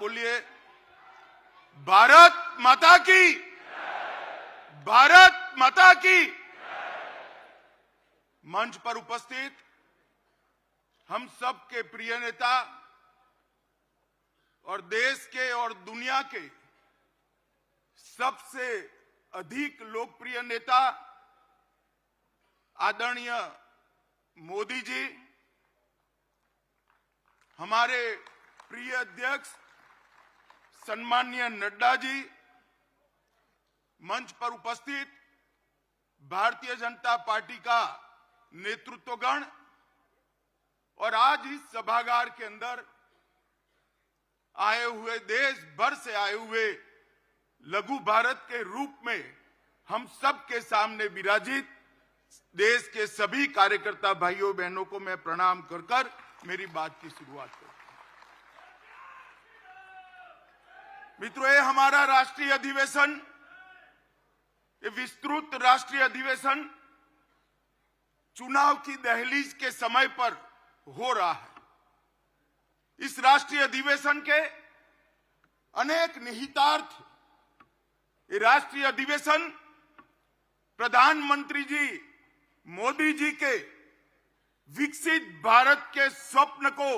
बोलिए भारत माता की, भारत माता की। मंच पर उपस्थित हम सब के प्रिय नेता और देश के और दुनिया के सबसे अधिक लोकप्रिय नेता आदरणीय मोदी जी, हमारे प्रिय अध्यक्ष सम्माननीय नड्डा जी, मंच पर उपस्थित भारतीय जनता पार्टी का नेतृत्वगण और आज इस सभागार के अंदर आए हुए, देश भर से आए हुए लघु भारत के रूप में हम सब के सामने विराजित देश के सभी कार्यकर्ता भाइयों बहनों को मैं प्रणाम कर कर मेरी बात की शुरुआत करता हूं। मित्रों, ये हमारा राष्ट्रीय अधिवेशन, ये विस्तृत राष्ट्रीय अधिवेशन चुनाव की दहलीज के समय पर हो रहा है। इस राष्ट्रीय अधिवेशन के अनेक निहितार्थ, ये राष्ट्रीय अधिवेशन प्रधानमंत्री जी मोदी जी के विकसित भारत के स्वप्न को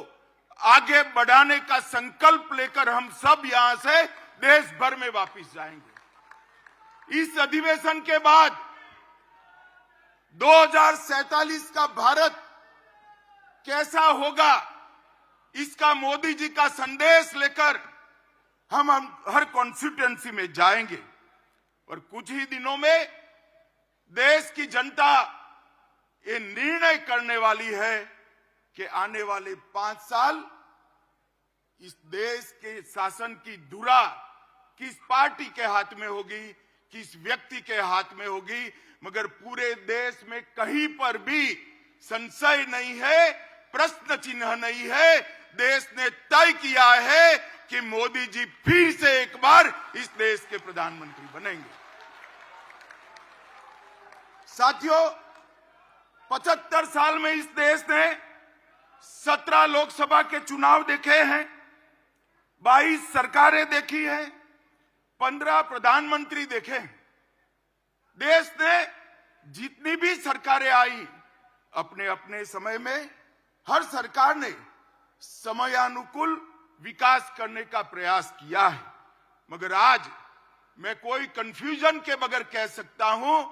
आगे बढ़ाने का संकल्प लेकर हम सब यहां से देश भर में वापस जाएंगे। इस अधिवेशन के बाद 2047 का भारत कैसा होगा, इसका मोदी जी का संदेश लेकर हम हर कॉन्स्टिट्यूएंसी में जाएंगे और कुछ ही दिनों में देश की जनता ये निर्णय करने वाली है कि आने वाले 5 साल इस देश के शासन की धुरा किस पार्टी के हाथ में होगी, किस व्यक्ति के हाथ में होगी। मगर पूरे देश में कहीं पर भी संशय नहीं है, प्रश्न चिन्ह नहीं है। देश ने तय किया है कि मोदी जी फिर से एक बार इस देश के प्रधानमंत्री बनेंगे। साथियों, 75 साल में इस देश ने 17 लोकसभा के चुनाव देखे हैं, 22 सरकारें देखी हैं, 15 प्रधानमंत्री देखे हैं। देश ने जितनी भी सरकारें आई, अपने अपने समय में हर सरकार ने समयानुकूल विकास करने का प्रयास किया है। मगर आज मैं कोई कंफ्यूजन के बगैर कह सकता हूं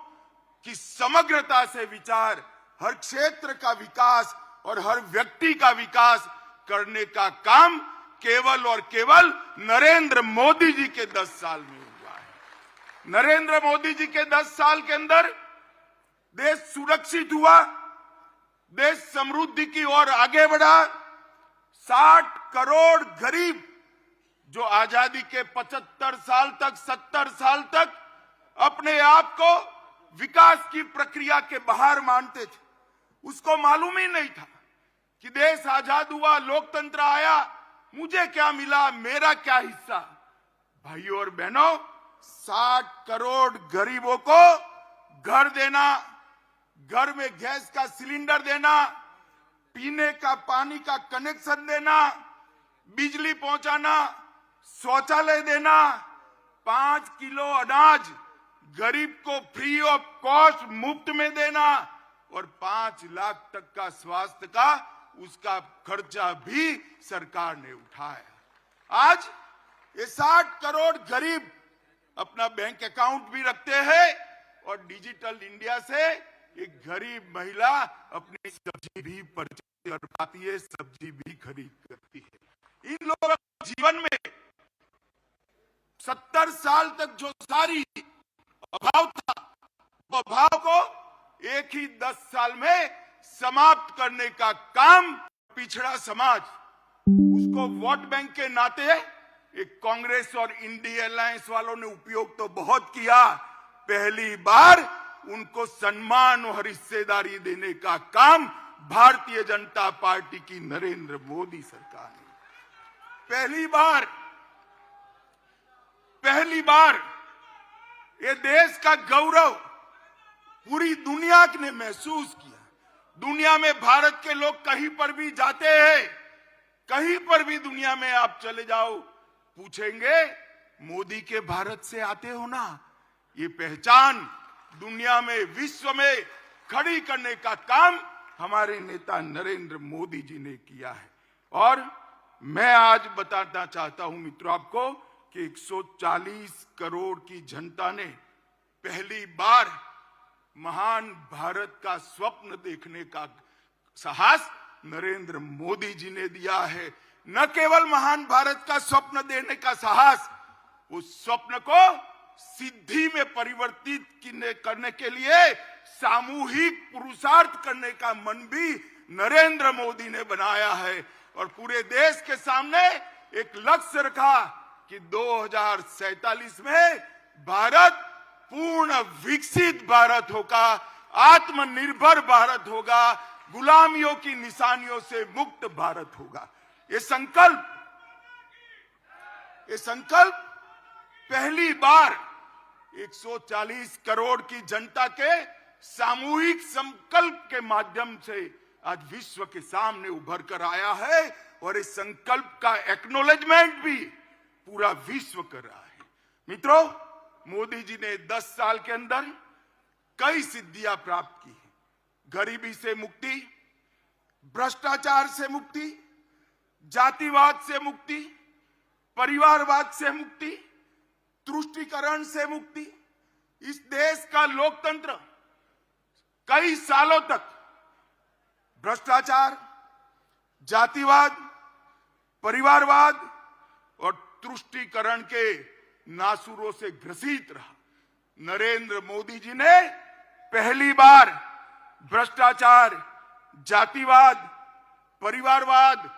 कि समग्रता से विचार, हर क्षेत्र का विकास और हर व्यक्ति का विकास करने का काम केवल और केवल नरेंद्र मोदी जी के 10 साल में हुआ है। नरेंद्र मोदी जी के 10 साल के अंदर देश सुरक्षित हुआ, देश समृद्धि की ओर आगे बढ़ा। 60 करोड़ गरीब जो आजादी के 75 साल तक, 70 साल तक अपने आप को विकास की प्रक्रिया के बाहर मानते थे, उसको मालूम ही नहीं था कि देश आजाद हुआ, लोकतंत्र आया, मुझे क्या मिला, मेरा क्या हिस्सा। भाइयों और बहनों, 60 करोड़ गरीबों को घर देना, घर में गैस का सिलेंडर देना, पीने का पानी का कनेक्शन देना, बिजली पहुंचाना, शौचालय देना, 5 किलो अनाज गरीब को फ्री ऑफ कॉस्ट मुफ्त में देना और 5 लाख तक का स्वास्थ्य का उसका खर्चा भी सरकार ने उठाया। आज ये 60 करोड़ गरीब अपना बैंक अकाउंट भी रखते हैं और डिजिटल इंडिया से एक गरीब महिला अपनी सब्जी भी परचेज कर पाती है, सब्जी भी खरीद करती है। इन लोगों के जीवन में 70 साल तक जो सारी अभाव था, वो अभाव को एक ही 10 साल में समाप्त करने का काम पिछड़ा समाज, उसको वोट बैंक के नाते एक कांग्रेस और इंडिया अलायंस वालों ने उपयोग तो बहुत किया, पहली बार उनको सम्मान और हिस्सेदारी देने का काम भारतीय जनता पार्टी की नरेंद्र मोदी सरकार ने पहली बार ये देश का गौरव पूरी दुनिया ने महसूस किया। दुनिया में भारत के लोग कहीं पर भी जाते हैं, कहीं पर भी दुनिया में आप चले जाओ, पूछेंगे मोदी के भारत से आते हो ना। ये पहचान दुनिया में, विश्व में खड़ी करने का काम हमारे नेता नरेंद्र मोदी जी ने किया है। और मैं आज बताना चाहता हूं मित्रों आपको कि 140 करोड़ की जनता ने पहली बार महान भारत का स्वप्न देखने का साहस नरेंद्र मोदी जी ने दिया है। न केवल महान भारत का स्वप्न देने का साहस, उस स्वप्न को सिद्धि में परिवर्तित करने के लिए सामूहिक पुरुषार्थ करने का मन भी नरेंद्र मोदी ने बनाया है। और पूरे देश के सामने एक लक्ष्य रखा कि 2047 में भारत पूर्ण विकसित भारत होगा, आत्मनिर्भर भारत होगा, गुलामियों की निशानियों से मुक्त भारत होगा। ये संकल्प पहली बार 140 करोड़ की जनता के सामूहिक संकल्प के माध्यम से आज विश्व के सामने उभर कर आया है। और इस संकल्प का एक्नॉलेजमेंट भी पूरा विश्व कर रहा है। मित्रों, मोदी जी ने 10 साल के अंदर कई सिद्धियां प्राप्त की हैं। गरीबी से मुक्ति, भ्रष्टाचार से मुक्ति, जातिवाद से मुक्ति, परिवारवाद से मुक्ति, तुष्टीकरण से मुक्ति। इस देश का लोकतंत्र कई सालों तक भ्रष्टाचार, जातिवाद, परिवारवाद और तुष्टीकरण के नासुरों से ग्रसित रहा। नरेंद्र मोदी जी ने पहली बार भ्रष्टाचार, जातिवाद, परिवारवाद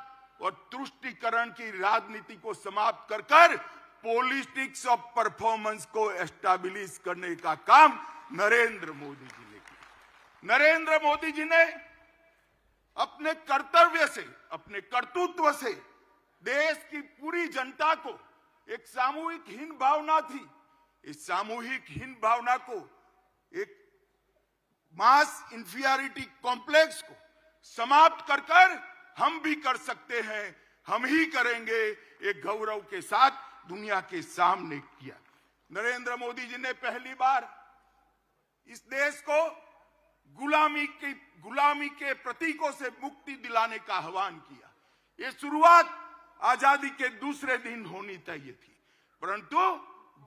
और तुष्टीकरण की राजनीति को समाप्त कर पॉलिटिक्स ऑफ परफॉर्मेंस को एस्टैब्लिश करने का काम नरेंद्र मोदी जी ने किया। नरेंद्र मोदी जी ने अपने कर्तव्य से, अपने कर्तृत्व से देश की पूरी जनता को, एक सामूहिक हीन भावना थी, इस सामूहिक हीन भावना को, एक मास इंफीरियरिटी कॉम्प्लेक्स को समाप्त कर हम भी कर सकते हैं, हम ही करेंगे, एक गौरव के साथ दुनिया के सामने किया। नरेंद्र मोदी जी ने पहली बार इस देश को गुलामी के प्रतीकों से मुक्ति दिलाने का आह्वान किया। ये शुरुआत आजादी के दूसरे दिन होनी चाहिए थी, परंतु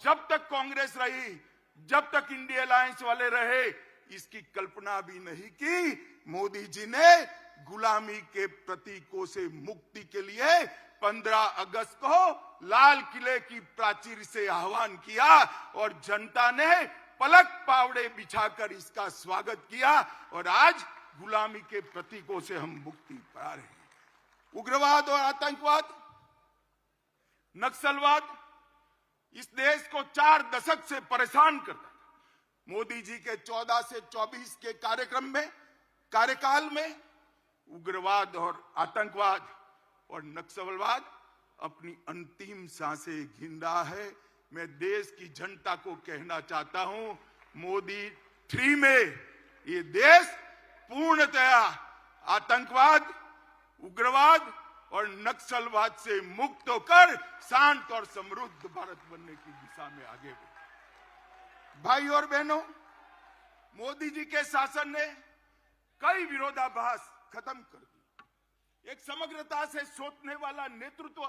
जब तक कांग्रेस रही, जब तक इंडिया अलायंस वाले रहे, इसकी कल्पना भी नहीं की। मोदी जी ने गुलामी के प्रतीकों से मुक्ति के लिए 15 अगस्त को लाल किले की प्राचीर से आह्वान किया और जनता ने पलक पावड़े बिछाकर इसका स्वागत किया। और आज गुलामी के प्रतीकों से हम मुक्ति पा रहे हैं। उग्रवाद और आतंकवाद, नक्सलवाद इस देश को 4 दशक से परेशान करता था। मोदी जी के 14 से 24 के कार्यकाल में उग्रवाद और आतंकवाद और नक्सलवाद अपनी अंतिम सांसें गिन रहा है। मैं देश की जनता को कहना चाहता हूं, मोदी 3 में ये देश पूर्णतया आतंकवाद, उग्रवाद और नक्सलवाद से मुक्त होकर शांत और समृद्ध भारत बनने की दिशा में आगे बढ़े। भाई और बहनों, मोदी जी के शासन ने कई विरोधाभास खत्म कर दी। एक समग्रता से सोचने वाला नेतृत्व,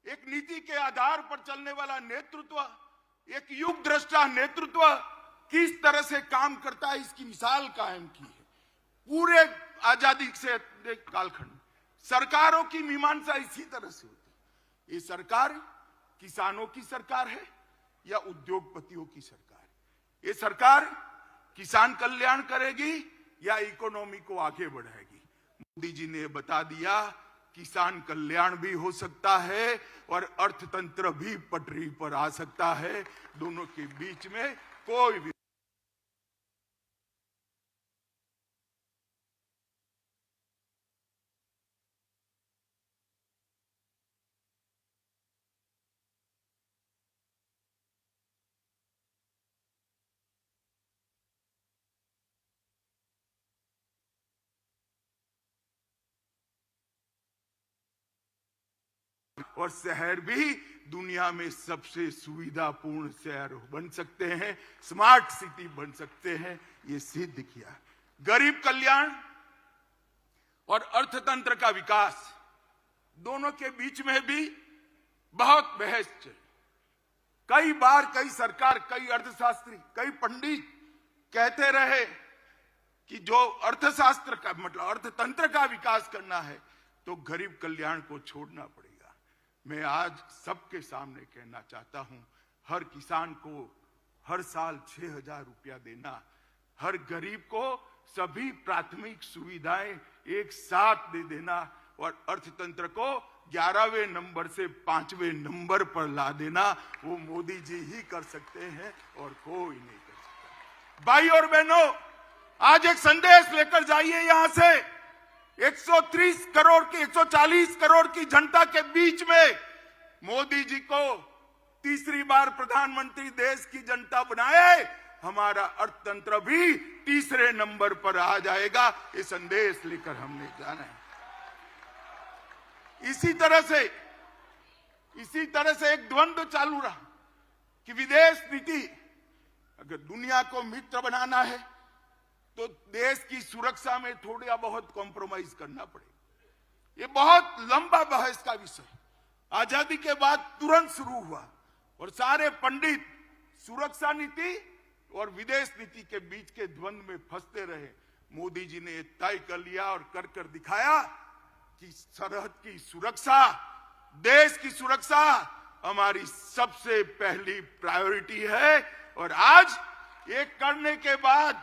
एक नीति के आधार पर चलने वाला नेतृत्व, एक युग दृष्टा नेतृत्व किस तरह से काम करता है, इसकी मिसाल कायम की है। पूरे आजादी से कालखंड सरकारों की मीमांसा इसी तरह से होती है। ये सरकार किसानों की सरकार है या उद्योगपतियों की सरकार है? ये सरकार किसान कल्याण करेगी या इकोनॉमी को आगे बढ़ाएगी? मोदी जी ने बता दिया, किसान कल्याण भी हो सकता है और अर्थतंत्र भी पटरी पर आ सकता है। दोनों के बीच में कोई भी और शहर भी दुनिया में सबसे सुविधापूर्ण शहर बन सकते हैं, स्मार्ट सिटी बन सकते हैं, ये सिद्ध किया। गरीब कल्याण और अर्थतंत्र का विकास दोनों के बीच में भी बहुत बहस चली। कई बार कई सरकार, कई अर्थशास्त्री, कई पंडित कहते रहे कि जो अर्थशास्त्र का मतलब अर्थतंत्र का विकास करना है तो गरीब कल्याण को छोड़ना पड़ेगा। मैं आज सबके सामने कहना चाहता हूं, हर किसान को हर साल 6,000 रुपया देना, हर गरीब को सभी प्राथमिक सुविधाएं एक साथ दे देना और अर्थतंत्र को 11वें नंबर से 5वें नंबर पर ला देना, वो मोदी जी ही कर सकते हैं और कोई नहीं कर सकता। भाई और बहनों, आज एक संदेश लेकर जाइए यहां से। 130 करोड़ की 140 करोड़ की जनता के बीच में मोदी जी को तीसरी बार प्रधानमंत्री देश की जनता बनाए, हमारा अर्थतंत्र भी तीसरे नंबर पर आ जाएगा। ये संदेश लेकर हमने जाना है। इसी तरह से एक द्वंद्व चालू रहा कि विदेश नीति, अगर दुनिया को मित्र बनाना है तो देश की सुरक्षा में थोड़ा बहुत कॉम्प्रोमाइज करना पड़ेगा। ये बहुत लंबा बहस का विषय आजादी के बाद तुरंत शुरू हुआ और सारे पंडित सुरक्षा नीति और विदेश नीति के बीच के द्वंद्व में फंसते रहे। मोदी जी ने तय कर लिया और कर दिखाया कि सरहद की सुरक्षा, देश की सुरक्षा हमारी सबसे पहली प्रायोरिटी है। और आज ये करने के बाद,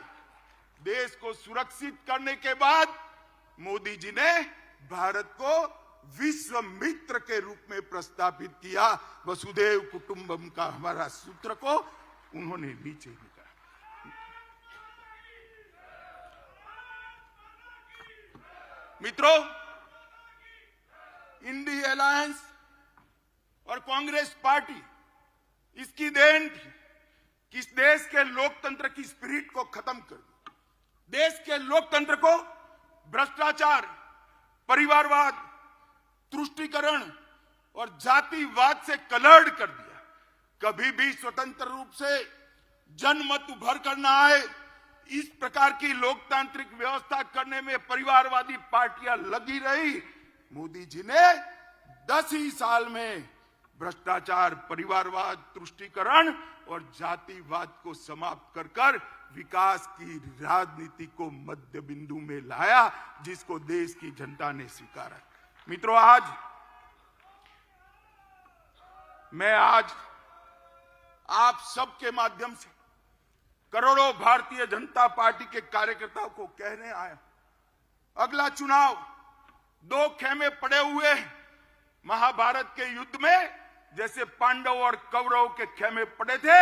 देश को सुरक्षित करने के बाद, मोदी जी ने भारत को विश्व मित्र के रूप में प्रस्तावित किया। वसुधैव कुटुंबकम का हमारा सूत्र को उन्होंने नीचे लिखा। मित्रों, इंडी अलायंस और कांग्रेस पार्टी, इसकी देन थी कि इस देश के लोकतंत्र की स्पिरिट को खत्म कर दिया। देश के लोकतंत्र को भ्रष्टाचार, परिवारवाद, तुष्टीकरण और जातिवाद से कलर्ड कर दिया। कभी भी स्वतंत्र रूप से जनमत उभर कर न आए, इस प्रकार की लोकतांत्रिक व्यवस्था करने में परिवारवादी पार्टियां लगी रही। मोदी जी ने 10 ही साल में भ्रष्टाचार, परिवारवाद, तुष्टीकरण और जातिवाद को समाप्त कर विकास की राजनीति को मध्य बिंदु में लाया, जिसको देश की जनता ने स्वीकारा। मित्रों, मैं आज आप सबके माध्यम से करोड़ों भारतीय जनता पार्टी के कार्यकर्ताओं को कहने आया, अगला चुनाव 2 खेमे पड़े हुए हैं। महाभारत के युद्ध में जैसे पांडव और कौरव के खेमे पड़े थे,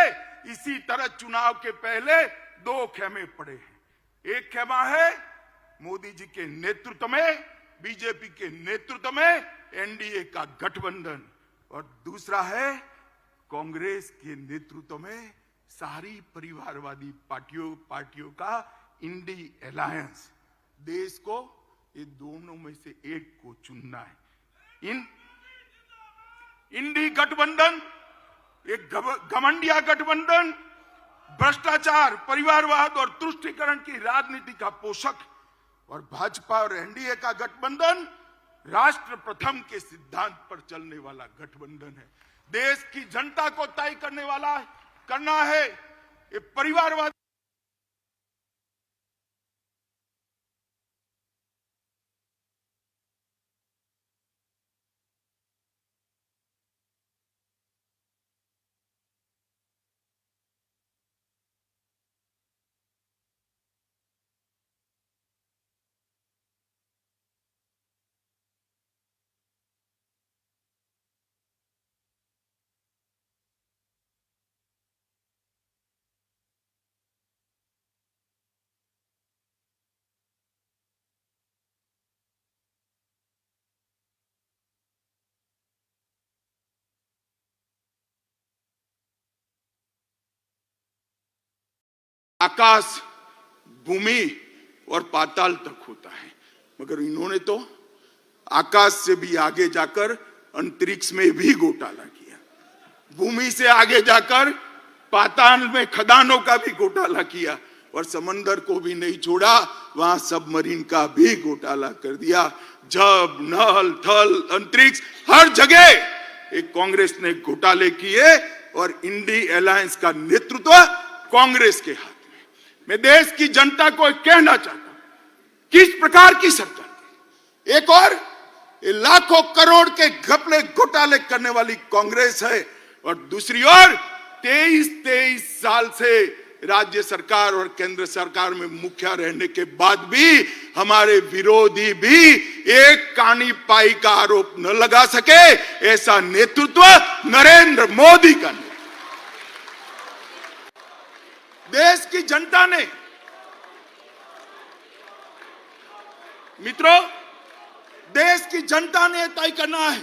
इसी तरह चुनाव के पहले 2 खेमे पड़े हैं। एक खेमा है मोदी जी के नेतृत्व में, बीजेपी के नेतृत्व में एनडीए का गठबंधन, और दूसरा है कांग्रेस के नेतृत्व में सारी परिवारवादी पार्टियों का इंडी अलायंस। देश को ये दोनों में से एक को चुनना है। इंडी गठबंधन एक घमंडिया गठबंधन, भ्रष्टाचार, परिवारवाद और तुष्टीकरण की राजनीति का पोषक, और भाजपा और एनडीए का गठबंधन राष्ट्र प्रथम के सिद्धांत पर चलने वाला गठबंधन है। देश की जनता को तय करना है ये परिवारवाद। आकाश, भूमि और पाताल तक होता है, मगर इन्होंने तो आकाश से भी आगे जाकर अंतरिक्ष में भी घोटाला किया, भूमि से आगे जाकर पाताल में खदानों का भी घोटाला किया, और समंदर को भी नहीं छोड़ा, वहां सबमरीन का भी घोटाला कर दिया। जब नल थल अंतरिक्ष हर जगह एक कांग्रेस ने घोटाले किए, और इंडी अलायंस का नेतृत्व कांग्रेस के हाथ में। मैं देश की जनता को कहना चाहता हूं, किस प्रकार की सरकार, एक और लाखों करोड़ के घपले घोटाले करने वाली कांग्रेस है, और दूसरी ओर 23 साल से राज्य सरकार और केंद्र सरकार में मुखिया रहने के बाद भी हमारे विरोधी भी एक कानी पाई का आरोप न लगा सके, ऐसा नेतृत्व नरेंद्र मोदी का नेतृत्व। देश की जनता ने, मित्रों, देश की जनता ने तय करना है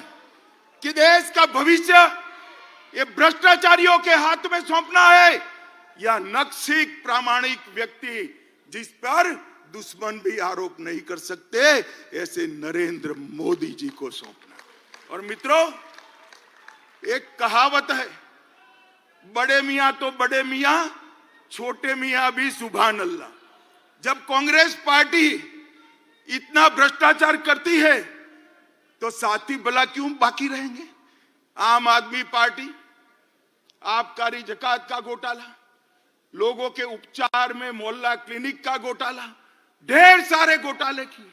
कि देश का भविष्य ये भ्रष्टाचारियों के हाथ में सौंपना है, या नक्सिक प्रामाणिक व्यक्ति जिस पर दुश्मन भी आरोप नहीं कर सकते, ऐसे नरेंद्र मोदी जी को सौंपना। और मित्रों, एक कहावत है, बड़े मियां तो बड़े मियां, छोटे मियां भी सुभान अल्लाह। जब कांग्रेस पार्टी इतना भ्रष्टाचार करती है तो साथी भला क्यों बाकी रहेंगे? आम आदमी पार्टी आबकारी जकात का घोटाला, लोगों के उपचार में मोहल्ला क्लिनिक का घोटाला, ढेर सारे घोटाले किए,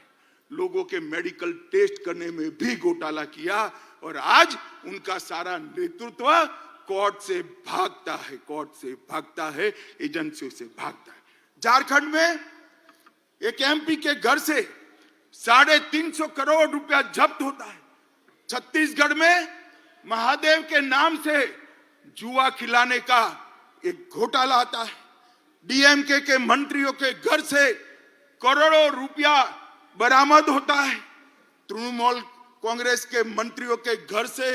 लोगों के मेडिकल टेस्ट करने में भी घोटाला किया, और आज उनका सारा नेतृत्व कोर्ट से भागता है, कोर्ट से भागता है, एजेंसियों से भागता है। झारखंड में एक एमपी के घर से 350 करोड़ रुपया जब्त होता है। छत्तीसगढ़ में महादेव के नाम से जुआ खिलाने का एक घोटाला आता है। डीएमके के मंत्रियों के घर से करोड़ों रुपया बरामद होता है। तृणमूल कांग्रेस के मंत्रियों के घर से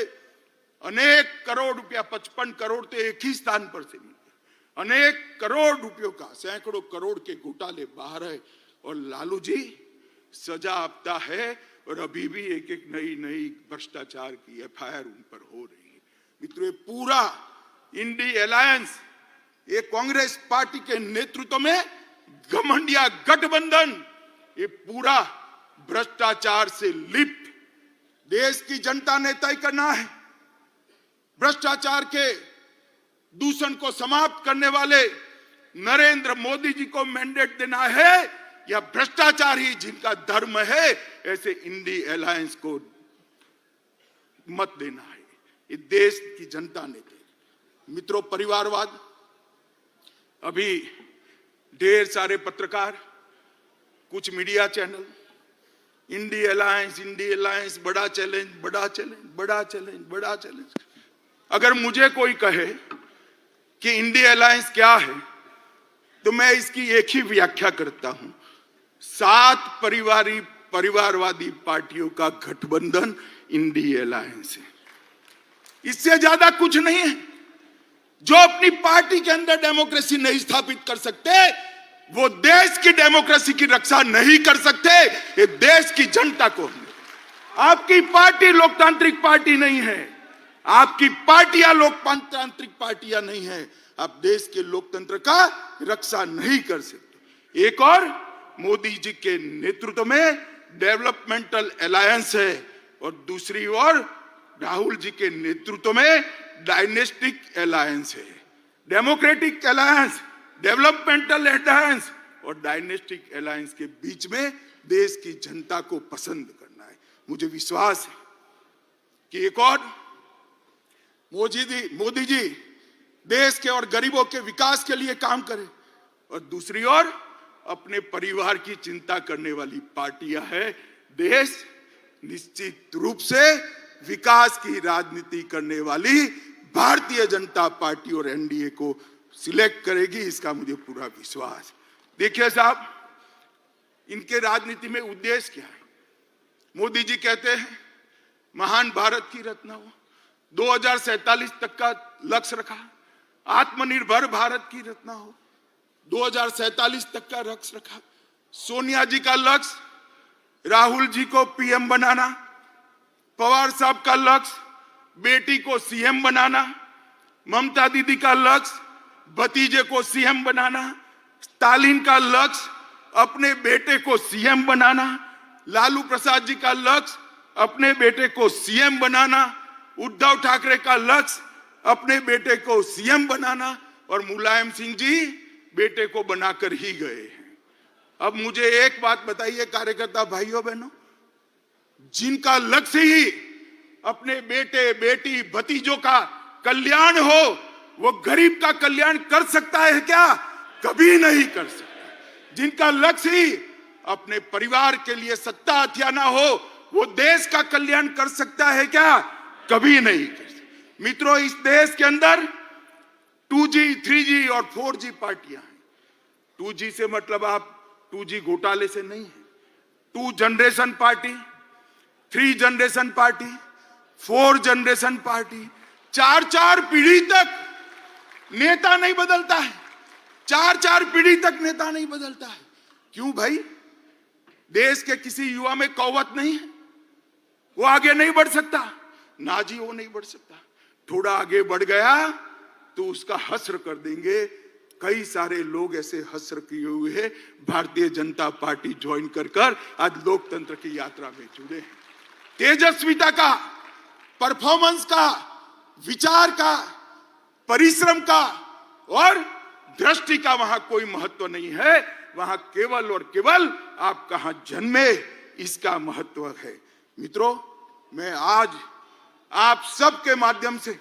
अनेक करोड़ रुपया, 55 करोड़ तो एक ही स्थान पर से मिलते, अनेक करोड़ रुपयों का, सैकड़ों करोड़ के घोटाले बाहर है, और लालू जी सजा आपता है, और अभी भी एक एक नई भ्रष्टाचार की एफआईआर उन पर हो रही है। मित्रों, ये पूरा इंडी अलायंस, ये कांग्रेस पार्टी के नेतृत्व में घमंडिया गठबंधन, ये पूरा भ्रष्टाचार से लिप्त। देश की जनता ने तय करना है, भ्रष्टाचार के दूषण को समाप्त करने वाले नरेंद्र मोदी जी को मैंडेट देना है, या भ्रष्टाचार ही जिनका धर्म है, ऐसे इंडी अलायंस को मत देना है। ये देश की जनता ने दे। मित्रों, परिवारवाद, अभी ढेर सारे पत्रकार, कुछ मीडिया चैनल, इंडी अलायंस बड़ा चैलेंज, बड़ा चैलेंज, बड़ा चैलेंज, बड़ा चैलेंज। अगर मुझे कोई कहे कि इंडी अलायंस क्या है, तो मैं इसकी एक ही व्याख्या करता हूं, 7 परिवारवादी पार्टियों का गठबंधन इंडी अलायंस है। इससे ज्यादा कुछ नहीं है। जो अपनी पार्टी के अंदर डेमोक्रेसी नहीं स्थापित कर सकते, वो देश की डेमोक्रेसी की रक्षा नहीं कर सकते। ये देश की जनता को, आपकी पार्टी लोकतांत्रिक पार्टी नहीं है, आपकी पार्टियां लोकतांत्रिक पार्टियां नहीं है, आप देश के लोकतंत्र का रक्षा नहीं कर सकते। एक और मोदी जी के नेतृत्व में डेवलपमेंटल अलायंस है, और दूसरी ओर राहुल जी के नेतृत्व में डायनेस्टिक अलायंस है। डेमोक्रेटिक अलायंस, डेवलपमेंटल अलायंस और डायनेस्टिक अलायंस के बीच में देश की जनता को पसंद करना है। मुझे विश्वास है कि एक और मोदी जी देश के और गरीबों के विकास के लिए काम करें, और दूसरी ओर अपने परिवार की चिंता करने वाली पार्टियां है। देश निश्चित रूप से विकास की राजनीति करने वाली भारतीय जनता पार्टी और एनडीए को सिलेक्ट करेगी, इसका मुझे पूरा विश्वास। देखिए साहब, इनके राजनीति में उद्देश्य क्या है? मोदी जी कहते हैं महान भारत की रचना हो, 2047 तक का लक्ष्य रखा, आत्मनिर्भर भारत की रचना हो, 2047 तक का लक्ष्य रखा। सोनिया जी का लक्ष्य राहुल जी को पीएम बनाना, पवार साहब का लक्ष्य बेटी को सीएम बनाना, ममता दीदी का लक्ष्य भतीजे को सीएम बनाना, स्टालिन का लक्ष्य अपने बेटे को सीएम बनाना, लालू प्रसाद जी का लक्ष्य अपने बेटे को सीएम बनाना, उद्धव ठाकरे का लक्ष्य अपने बेटे को सीएम बनाना, और मुलायम सिंह जी बेटे को बनाकर ही गए हैं। अब मुझे एक बात बताइए कार्यकर्ता भाइयों बहनों, जिनका लक्ष्य ही अपने बेटे बेटी भतीजों का कल्याण हो, वो गरीब का कल्याण कर सकता है क्या? कभी नहीं कर सकता। जिनका लक्ष्य ही अपने परिवार के लिए सत्ता हथियाना हो, वो देश का कल्याण कर सकता है क्या? कभी नहीं कर सकता। मित्रों, इस देश के अंदर 2G, 3G और 4G पार्टियां हैं। 2G से मतलब आप 2G घोटाले से नहीं है। 2 generation party, 3 generation party, 4 generation party, 4 पीढ़ी तक नेता नहीं बदलता है। 4 पीढ़ी तक नेता नहीं बदलता है। क्यों भाई? देश के किसी युवा में कौवत नहीं है, वो आगे नहीं बढ़ सकता? ना जी, वो नहीं बढ़ सकता। थोड़ा आगे बढ़ गया तो उसका हस्र कर देंगे। कई सारे लोग ऐसे हस्र किए हुए हैं, भारतीय जनता पार्टी ज्वाइन कर आज लोकतंत्र की यात्रा में जुड़े हैं। तेजस्विता का, परफॉर्मेंस का, विचार का, परिश्रम का और दृष्टि का वहां कोई महत्व नहीं है। वहां केवल और केवल आप कहां जन्मे, इसका महत्व है। मित्रों, मैं आज आप सबके माध्यम से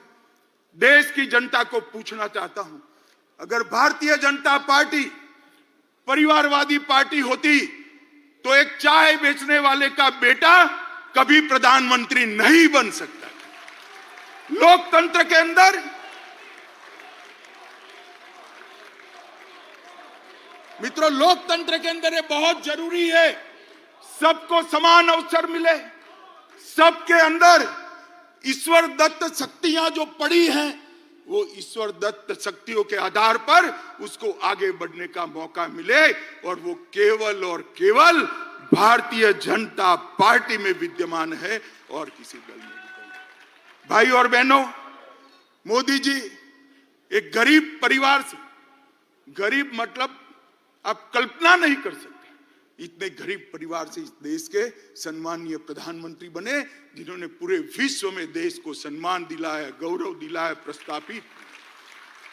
देश की जनता को पूछना चाहता हूं, अगर भारतीय जनता पार्टी परिवारवादी पार्टी होती तो एक चाय बेचने वाले का बेटा कभी प्रधानमंत्री नहीं बन सकता। लोकतंत्र के अंदर मित्रों, लोकतंत्र के अंदर ये बहुत जरूरी है, सबको समान अवसर मिले, सबके अंदर ईश्वर दत्त शक्तियां जो पड़ी हैं, वो ईश्वर दत्त शक्तियों के आधार पर उसको आगे बढ़ने का मौका मिले, और वो केवल और केवल भारतीय जनता पार्टी में विद्यमान है और किसी दल में नहीं। भाई और बहनों, मोदी जी एक गरीब परिवार से, गरीब मतलब आप कल्पना नहीं कर सकते, इतने गरीब परिवार से इस देश के सम्मानीय प्रधानमंत्री बने, जिन्होंने पूरे विश्व में देश को सम्मान दिलाया, गौरव दिलाया, प्रस्थापित।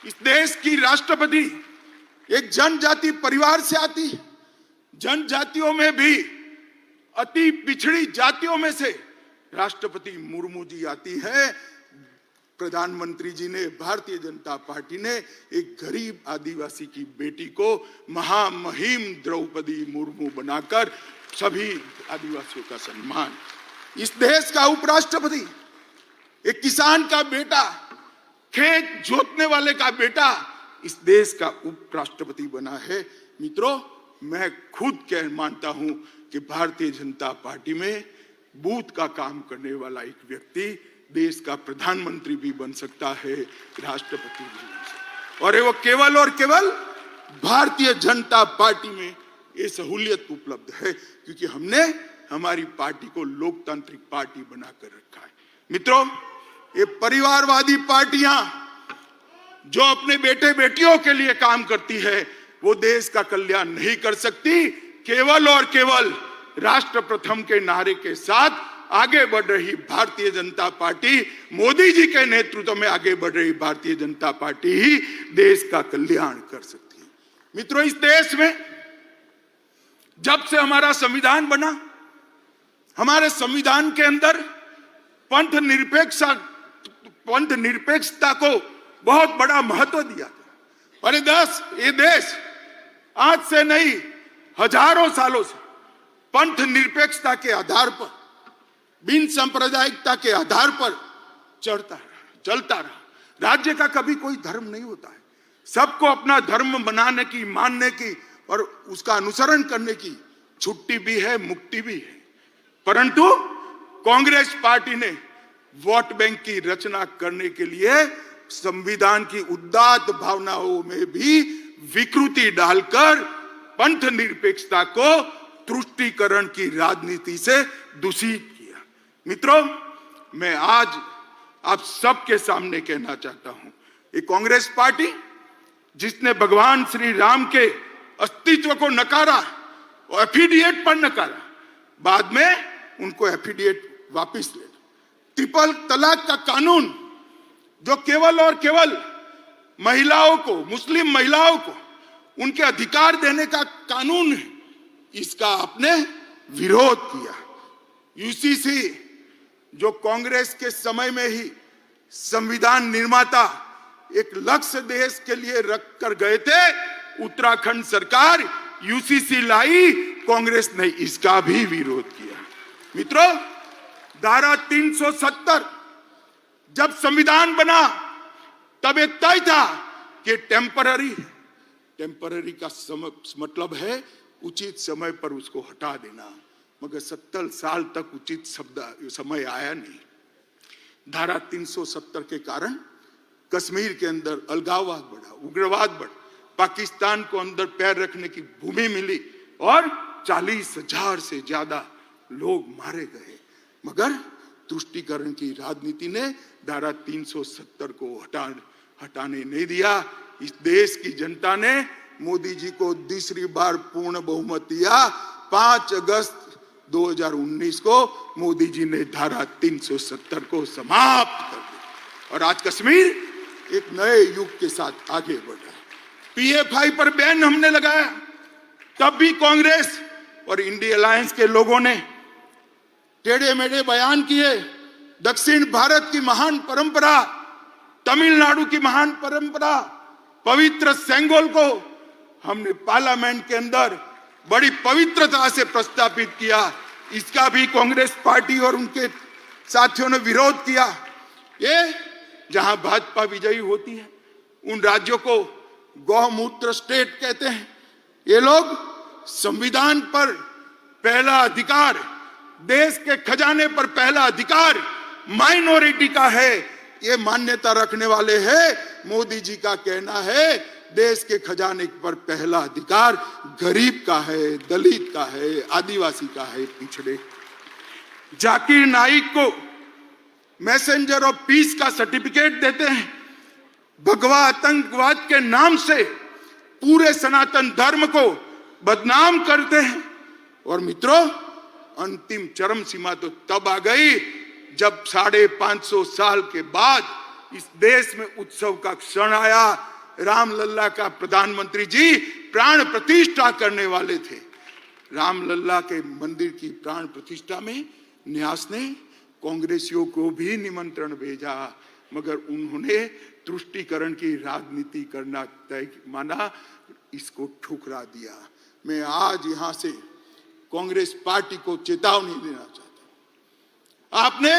इस देश की राष्ट्रपति एक जनजाति परिवार से आती है। जनजातियों में भी अति पिछड़ी जातियों में से राष्ट्रपति मुर्मू जी आती है। प्रधानमंत्री जी ने, भारतीय जनता पार्टी ने एक गरीब आदिवासी की बेटी को महामहिम द्रौपदी मुर्मू बनाकर सभी आदिवासियों का सम्मान। इस देश का उपराष्ट्रपति एक किसान का बेटा, खेत जोतने वाले का बेटा इस देश का उपराष्ट्रपति बना है। मित्रों, मैं खुद कह मानता हूं कि भारतीय जनता पार्टी में बूथ का काम करने वाला एक व्यक्ति देश का प्रधानमंत्री भी बन सकता है, राष्ट्रपति भी बन सकता है, और वो केवल और केवल भारतीय जनता पार्टी में ये सहूलियत उपलब्ध है, क्योंकि हमने हमारी पार्टी को लोकतांत्रिक पार्टी बनाकर रखा है। मित्रों, ये परिवारवादी पार्टियां जो अपने बेटे बेटियों के लिए काम करती है, वो देश का कल्याण नहीं कर सकती। केवल और केवल राष्ट्र प्रथम के नारे के साथ आगे बढ़ रही भारतीय जनता पार्टी, मोदी जी के नेतृत्व में आगे बढ़ रही भारतीय जनता पार्टी ही देश का कल्याण कर सकती है। मित्रों, इस देश में जब से हमारा संविधान बना, हमारे संविधान के अंदर पंथ निरपेक्षता को बहुत बड़ा महत्व दिया गया। अरे ये देश आज से नहीं, हजारों सालों से पंथ निरपेक्षता के आधार पर, बिन सांप्रदायिकता के आधार पर चलता रहा। राज्य का कभी कोई धर्म नहीं होता है, सबको अपना धर्म बनाने की, मानने की और उसका अनुसरण करने की छुट्टी भी है, मुक्ति भी है। परंतु कांग्रेस पार्टी ने वोट बैंक की रचना करने के लिए संविधान की उदात्त भावनाओं में भी विकृति डालकर पंथ निरपेक्षता को तुष्टीकरण की राजनीति से दूषित किया। मित्रों, मैं आज आप सबके सामने कहना चाहता हूं, ये कांग्रेस पार्टी जिसने भगवान श्री राम के अस्तित्व को नकारा और एफिडिएट पर नकारा, बाद में उनको एफिडिएट वापस लेना, ट्रिपल तलाक का कानून जो केवल और केवल महिलाओं को, मुस्लिम महिलाओं को उनके अधिकार देने का कानून है, इसका आपने विरोध किया। यूसीसी जो कांग्रेस के समय में ही संविधान निर्माता एक लक्ष्य देश के लिए रख कर गए थे, उत्तराखंड सरकार यूसीसी लाई, कांग्रेस ने इसका भी विरोध किया। मित्रों, धारा 370 जब संविधान बना तब ये तय था कि टेम्पररी का मतलब है उचित समय पर उसको हटा देना, मगर 70 साल तक उचित समय आया नहीं। धारा 370 के कारण कश्मीर के अंदर अलगाववाद बढ़ा, उग्रवाद बढ़ा, पाकिस्तान को अंदर पैर रखने की भूमि मिली और 40,000 से ज्यादा लोग मारे गए, मगर तुष्टीकरण की राजनीति ने धारा 370 को हटाने नहीं दिया। इस देश की जनता ने मोदी जी को दूसरी बार पूर्ण बहुमत दिया। 5 अगस्त 2019 को मोदी जी ने धारा 370 को समाप्त कर दिया और आज कश्मीर एक नए युग के साथ आगे बढ़ रहा है। पीएफआई पर बैन हमने लगाया, तब भी कांग्रेस और इंडिया अलायंस के लोगों ने टेढ़े मेढ़े बयान किए। दक्षिण भारत की महान परंपरा, तमिलनाडु की महान परंपरा, पवित्र सेंगोल को हमने पार्लियामेंट के अंदर बड़ी पवित्रता से प्रस्तावित किया, इसका भी कांग्रेस पार्टी और उनके साथियों ने विरोध किया। ये जहां भाजपा विजयी होती है उन राज्यों को गौमूत्र स्टेट कहते हैं। ये लोग संविधान पर पहला अधिकार, देश के खजाने पर पहला अधिकार माइनॉरिटी का है, ये मान्यता रखने वाले हैं। मोदी जी का कहना है देश के खजाने पर पहला अधिकार गरीब का है, दलित का है, आदिवासी का है, पिछड़े। जाकिर नाइक को मैसेंजर ऑफ पीस का सर्टिफिकेट देते हैं, भगवा आतंकवाद के नाम से पूरे सनातन धर्म को बदनाम करते हैं। और मित्रों, अंतिम चरम सीमा तो तब आ गई जब 550 साल के बाद इस देश में उत्सव का क्षण आया। रामलला का प्रधानमंत्री जी प्राण प्रतिष्ठा करने वाले थे। रामलला के मंदिर की प्राण प्रतिष्ठा में न्यास ने कांग्रेसियों को भी निमंत्रण भेजा, मगर उन्होंने तुष्टीकरण की राजनीति करना तय माना, इसको ठुकरा दिया। मैं आज यहां से कांग्रेस पार्टी को चेतावनी देना चाहता हूं। आपने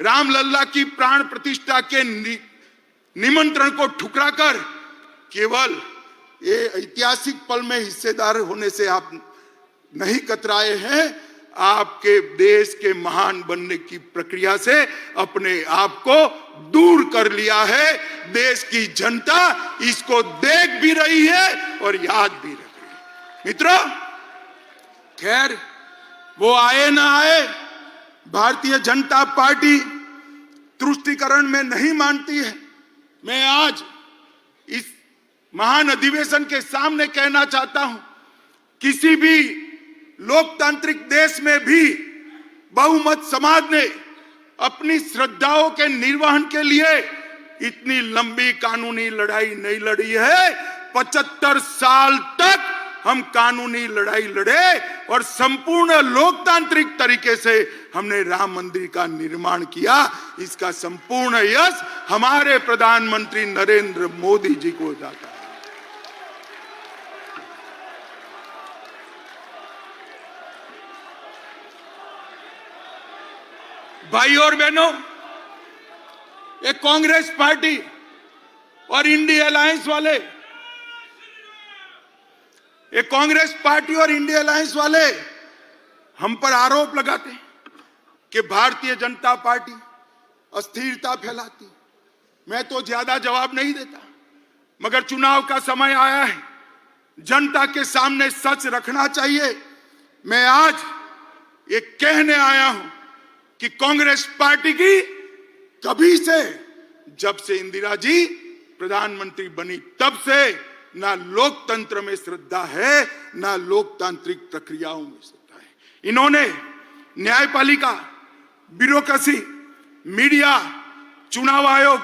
रामलला की प्राण प्रतिष्ठा के निमंत्रण को ठुकराकर केवल ये ऐतिहासिक पल में हिस्सेदार होने से आप नहीं कतराए हैं, आपके देश के महान बनने की प्रक्रिया से अपने आप को दूर कर लिया है। देश की जनता इसको देख भी रही है और याद भी रख रही है। मित्रों, खैर वो आए ना आए, भारतीय जनता पार्टी तुष्टीकरण में नहीं मानती है। मैं आज इस महान अधिवेशन के सामने कहना चाहता हूं, किसी भी लोकतांत्रिक देश में भी बहुमत समाज ने अपनी श्रद्धाओं के निर्वहन के लिए इतनी लंबी कानूनी लड़ाई नहीं लड़ी है। 75 साल तक हम कानूनी लड़ाई लड़े और संपूर्ण लोकतांत्रिक तरीके से हमने राम मंदिर का निर्माण किया। इसका संपूर्ण यश हमारे प्रधानमंत्री नरेंद्र मोदी जी को जाता है। भाई और बहनों, ये कांग्रेस पार्टी और इंडिया अलायंस वाले, ये कांग्रेस पार्टी और इंडिया अलायंस वाले हम पर आरोप लगाते हैं कि भारतीय जनता पार्टी अस्थिरता फैलाती। मैं तो ज्यादा जवाब नहीं देता, मगर चुनाव का समय आया है, जनता के सामने सच रखना चाहिए। मैं आज ये कहने आया हूं कि कांग्रेस पार्टी की कभी से, जब से इंदिरा जी प्रधानमंत्री बनी तब से ना लोकतंत्र में श्रद्धा है, ना लोकतांत्रिक प्रक्रियाओं में श्रद्धा है। इन्होंने न्यायपालिका, ब्यूरोक्रेसी, मीडिया, चुनाव आयोग,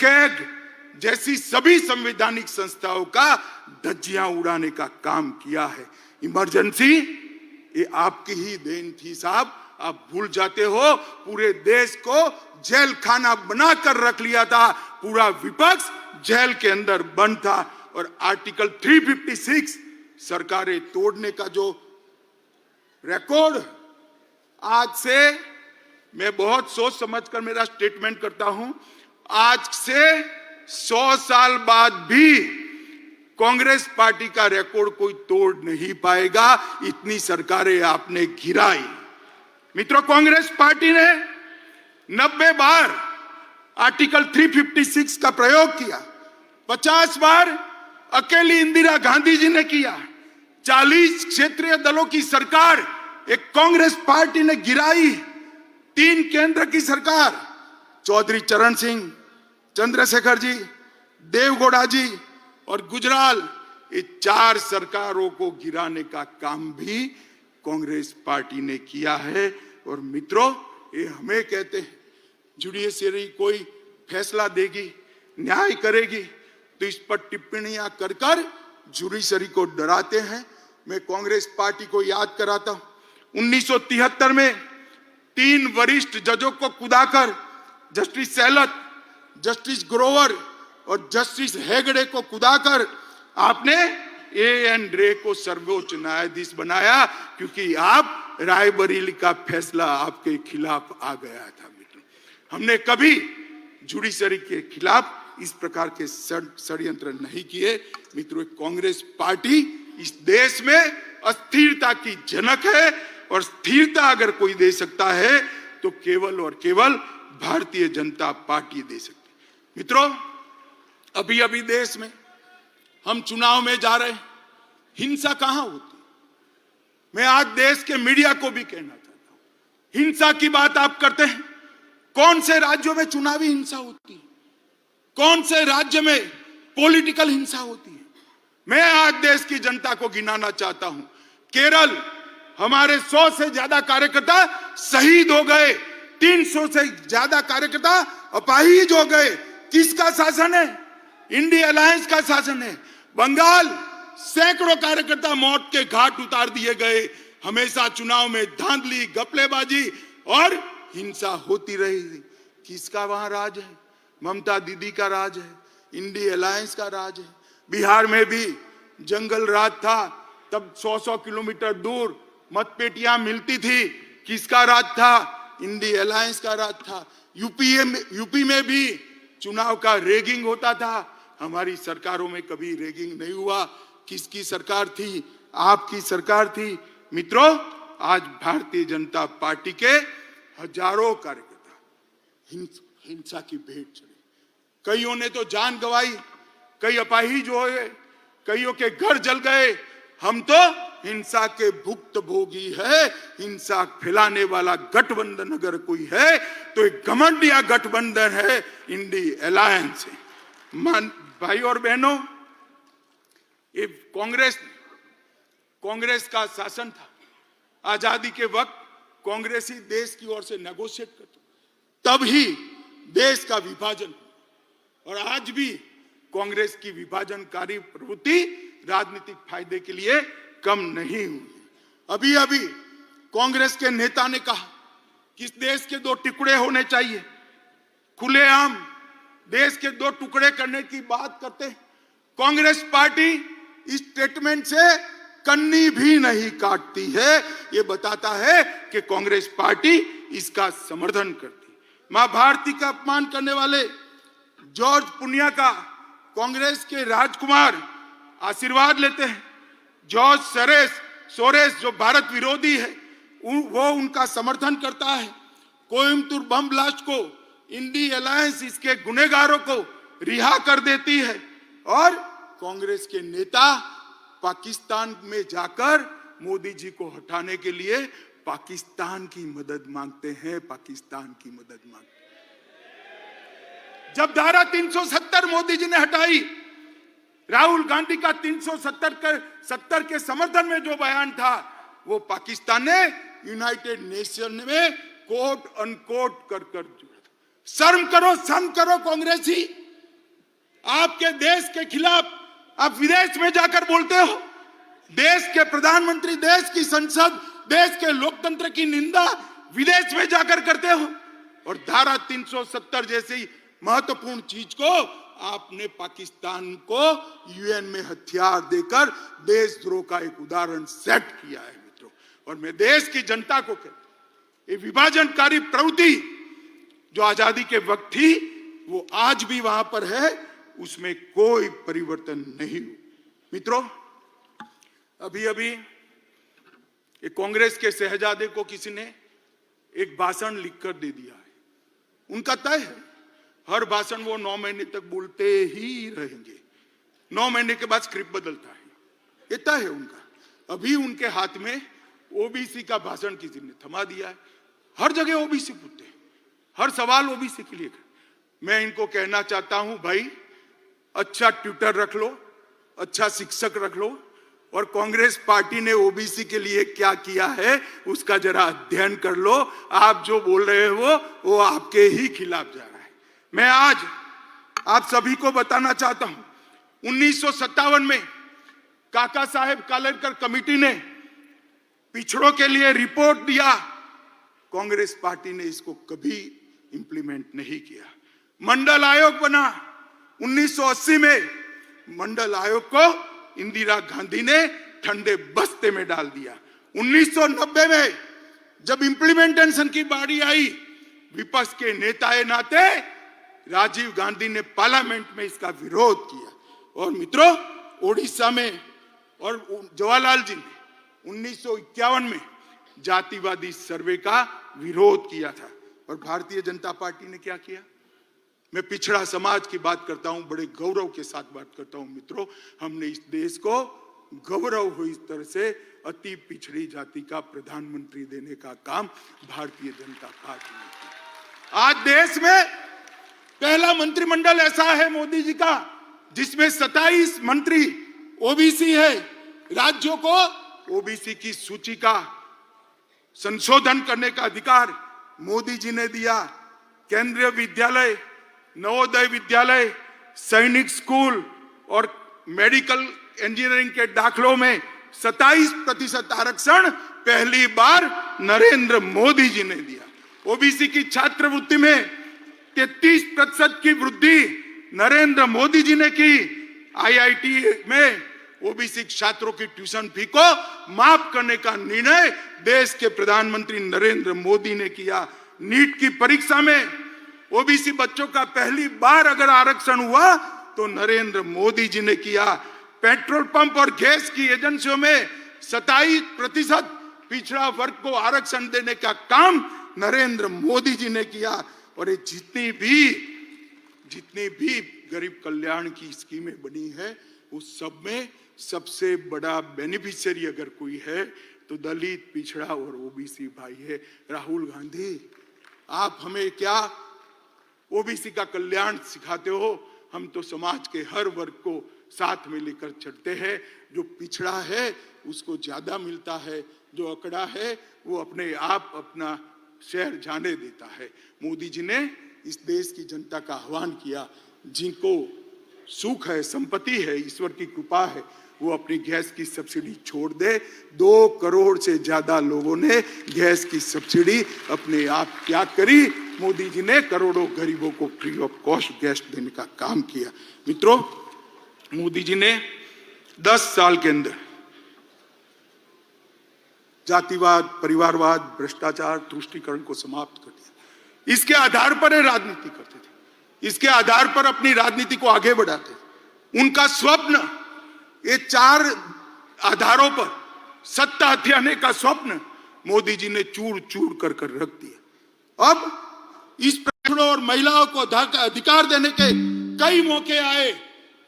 कैग जैसी सभी संवैधानिक संस्थाओं का धज्जियां उड़ाने का काम किया है। इमरजेंसी ये आपकी ही देन थी साहब, आप भूल जाते हो। पूरे देश को जेल खाना बनाकर रख लिया था, पूरा विपक्ष जेल के अंदर बंद था। और आर्टिकल 356 सरकारें तोड़ने का जो रिकॉर्ड, आज से मैं बहुत सोच समझकर मेरा स्टेटमेंट करता हूं, आज से 100 साल बाद भी कांग्रेस पार्टी का रिकॉर्ड कोई तोड़ नहीं पाएगा, इतनी सरकारें आपने गिराई। मित्रों, कांग्रेस पार्टी ने 90 बार आर्टिकल 356 का प्रयोग किया, 50 बार अकेली इंदिरा गांधी जी ने किया, 40 क्षेत्रीय दलों की सरकार एक कांग्रेस पार्टी ने गिराई, 3 केंद्र की सरकार, चौधरी चरण सिंह, चंद्रशेखर जी, देवगौड़ा जी और गुजराल, ये 4 सरकारों को गिराने का काम भी कांग्रेस पार्टी ने किया है। और मित्रों, ये हमें कहते हैं जुडिशरी कोई फैसला देगी, न्याय करेगी, तो इस पर टिप्पणियां कर कर जुडिशरी को डराते हैं। मैं कांग्रेस पार्टी को याद कराता हूं, 1973 में 3 वरिष्ठ जजों को कुदाकर जस्टिस सेहलत, जस्टिस ग्रोवर और जस्टिस हेगड़े को कुदाकर आपने एएन रे को सर्वोच्च न्यायाधीश बनाया, क्योंकि आप रायबरेली का फैसला आपके खिलाफ आ गया था। मित्रों, हमने कभी जुडिशरी के खिलाफ इस प्रकार के षड्यंत्र नहीं किए। मित्रों, कांग्रेस पार्टी इस देश में अस्थिरता की जनक है, और स्थिरता अगर कोई दे सकता है तो केवल और केवल भारतीय जनता पार्टी दे सकती है। मित्रों, अभी अभी देश में हम चुनाव में जा रहे हैं, हिंसा कहां होती? मैं आज देश के मीडिया को भी कहना चाहता हूं, हिंसा की बात आप करते हैं, कौन से राज्यों में चुनावी हिंसा होती है, कौन से राज्य में पॉलिटिकल हिंसा होती है? मैं आज देश की जनता को गिनाना चाहता हूं। केरल, हमारे 100 से ज्यादा कार्यकर्ता शहीद हो गए, 300 से ज्यादा कार्यकर्ता अपाहिज हो गए। किसका शासन है? इंडिया अलायंस का शासन है। बंगाल, सैकड़ों कार्यकर्ता मौत के घाट उतार दिए गए। हमेशा चुनाव में धांधली, घपलेबाजी और हिंसा होती रही। किसका वहां राज है? ममता दीदी का राज है, इंडिया अलायंस का राज है। बिहार में भी जंगल राज था, तब 100-100 किलोमीटर दूर मतपेटियां मिलती थी। किसका राज था? इंडिया अलायंस का राज था। यूपी में भी चुनाव का रेगिंग होता था। हमारी सरकारों में कभी रेगिंग नहीं हुआ। किसकी सरकार थी? आपकी सरकार थी। मित्रों, आज भारतीय जनता पार्टी के हजारों कार्यकर्ता हिंसा की भेंट चढ़े। कईयों ने तो जान गंवाई, कई अपाहिज हो गए, कईयों के घर जल गए। हम तो हिंसा के भुक्तभोगी है। हिंसा फैलाने वाला गठबंधन अगर कोई है तो एक घमंडिया गठबंधन है, इंडिया अलायंस है। भाई और बहनों, ये कांग्रेस का शासन था। आजादी के वक्त कांग्रेस ही देश की ओर से नेगोशिएट करते, तब ही देश का विभाजन। और आज भी कांग्रेस की विभाजनकारी प्रवृत्ति राजनीतिक फायदे के लिए कम नहीं हुई। अभी अभी कांग्रेस के नेता ने कहा कि इस देश के 2 टुकड़े होने चाहिए। खुलेआम देश के 2 टुकड़े करने की बात करते हैं। कांग्रेस पार्टी इस स्टेटमेंट से कन्नी भी नहीं काटती है। ये बताता है कि कांग्रेस पार्टी इसका समर्थन करती। मां भारती का अपमान करने वाले जॉर्ज पुनिया का कांग्रेस के राजकुमार आशीर्वाद लेते हैं। जॉर्ज सोरेस जो भारत विरोधी है, वो उनका समर्थन करता है। कोयम्बतूर बम ब्लास्ट को इंडिया अलायंस इसके गुनहगारों को रिहा कर देती है। और कांग्रेस के नेता पाकिस्तान में जाकर मोदी जी को हटाने के लिए पाकिस्तान की मदद मांगते हैं, पाकिस्तान की मदद मांगते हैं। जब धारा 370 मोदी जी ने हटाई, राहुल गांधी का 370 के समर्थन में जो बयान था, वो पाकिस्तान ने यूनाइटेड नेशन में कोट अनकोट कर जोड़ा। शर्म करो कांग्रेसी, आपके देश के खिलाफ आप विदेश में जाकर बोलते हो। देश के प्रधानमंत्री, देश की संसद, देश के लोकतंत्र की निंदा विदेश में जाकर करते हो, और धारा 370 जैसी महत्वपूर्ण चीज को आपने पाकिस्तान को यूएन में हथियार देकर देशद्रोह का एक उदाहरण सेट किया है मित्रों। और मैं देश की जनता को कहता हूं, ये विभाजनकारी प्रवृत्ति जो आजादी के वक्त थी, वो आज भी वहां पर है, उसमें कोई परिवर्तन नहीं हुआ। मित्रों, अभी एक कांग्रेस के शहजादे को किसी ने एक भाषण लिखकर दे दिया है। उनका तय है, हर भाषण वो 9 महीने तक बोलते ही रहेंगे। 9 महीने के बाद स्क्रिप्ट बदलता है, ये तय है उनका। अभी उनके हाथ में ओबीसी का भाषण किसी ने थमा दिया है। हर जगह ओबीसी पूछते हैं, हर सवाल ओबीसी के लिए। मैं इनको कहना चाहता हूं, भाई अच्छा ट्यूटर रख लो, अच्छा शिक्षक रख लो, और कांग्रेस पार्टी ने ओबीसी के लिए क्या किया है उसका जरा अध्ययन कर लो। आप जो बोल रहे हो वो आपके ही खिलाफ जा रहा है। मैं आज आप सभी को बताना चाहता हूं, 1957 में काका साहेब कालेलकर कमेटी ने पिछड़ों के लिए रिपोर्ट दिया, कांग्रेस पार्टी ने इसको कभी इंप्लीमेंट नहीं किया। मंडल आयोग बना 1980 में, मंडल आयोग को इंदिरा गांधी ने ठंडे बस्ते में डाल दिया। 1990 में जब इंप्लीमेंटेशन की बारी आई, विपक्ष के नेताए नाते राजीव गांधी ने पार्लियामेंट में इसका विरोध किया। और मित्रों, ओडिशा में और जवाहरलाल जी ने 1951 में जातिवादी सर्वे का विरोध किया था। और भारतीय जनता पार्टी ने क्या किया? मैं पिछड़ा समाज की बात करता हूं, बड़े गौरव के साथ बात करता हूं मित्रों। हमने इस देश को गौरव हो इस तरह से अति पिछड़ी जाति का प्रधानमंत्री देने का काम भारतीय जनता पार्टी ने किया। आज देश में पहला मंत्रिमंडल ऐसा है मोदी जी का, जिसमें 27 मंत्री ओबीसी है। राज्यों को ओबीसी की सूची का संशोधन करने का अधिकार मोदी जी ने दिया। केंद्रीय विद्यालय, नवोदय विद्यालय, सैनिक स्कूल और मेडिकल इंजीनियरिंग के दाखलों में 27% आरक्षण पहली बार नरेंद्र मोदी जी ने दिया। ओबीसी की छात्रवृत्ति में 33% की वृद्धि नरेंद्र मोदी जी ने की। आईआईटी में ओबीसी छात्रों की ट्यूशन फी को माफ करने का निर्णय देश के प्रधानमंत्री नरेंद्र मोदी ने किया। नीट की परीक्षा में ओबीसी बच्चों का पहली बार अगर आरक्षण हुआ तो नरेंद्र मोदी जी ने किया। पेट्रोल पंप और गैस की एजेंसियों में 27% पिछड़ा वर्ग को आरक्षण देने का काम नरेंद्र मोदी जी ने किया। और ये जितनी भी गरीब कल्याण की स्कीमें बनी है, उस सब में सबसे बड़ा बेनिफिशियरी अगर कोई है तो दलित, पिछड़ा और ओबीसी भाई है। राहुल गांधी, आप हमें क्या ओबीसी का कल्याण सिखाते हो? हम तो समाज के हर वर्ग को साथ में लेकर चलते हैं। जो पिछड़ा है उसको ज्यादा मिलता है, जो अकड़ा है वो अपने आप अपना शहर जाने देता है। मोदी जी ने इस देश की जनता का आह्वान किया, जिनको सुख है, संपत्ति है, ईश्वर की कृपा है, वो अपनी गैस की सब्सिडी छोड़ दे। 2 करोड़ से ज्यादा लोगों ने गैस की सब्सिडी अपने आप त्याग करी। मोदी जी ने करोड़ों गरीबों को फ्री ऑफ कॉस्ट गैस देने का काम किया। मित्रों, मोदी जी ने 10 साल के अंदर जातिवाद, परिवारवाद, भ्रष्टाचार, तुष्टीकरण को समाप्त कर दिया। इसके आधार पर राजनीति करते थे, इसके आधार पर अपनी राजनीति को आगे बढ़ाते थे। उनका स्वप्न, ये 4 आधारों पर सत्ता हथियाने का स्वप्न मोदी जी ने चूर चूर कर रख दिया। अब इस पिछड़ों और महिलाओं को अधिकार देने के कई मौके आए,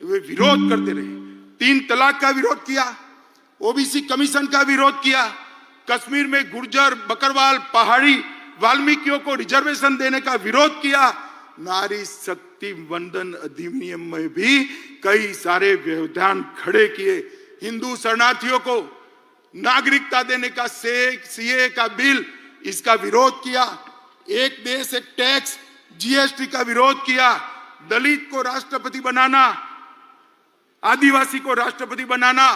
वे विरोध करते रहे। 3 तलाक का विरोध किया, ओबीसी कमीशन का विरोध किया, कश्मीर में गुर्जर, बकरवाल, पहाड़ी वाल्मीकियों को रिजर्वेशन देने का विरोध किया। नारी शक्ति वंदन अधिनियम में भी कई सारे व्यवधान खड़े किए। हिंदू शरणार्थियों को नागरिकता देने का सीए का बिल, इसका विरोध किया। एक देश एक टैक्स, जीएसटी का विरोध किया। दलित को राष्ट्रपति बनाना, आदिवासी को राष्ट्रपति बनाना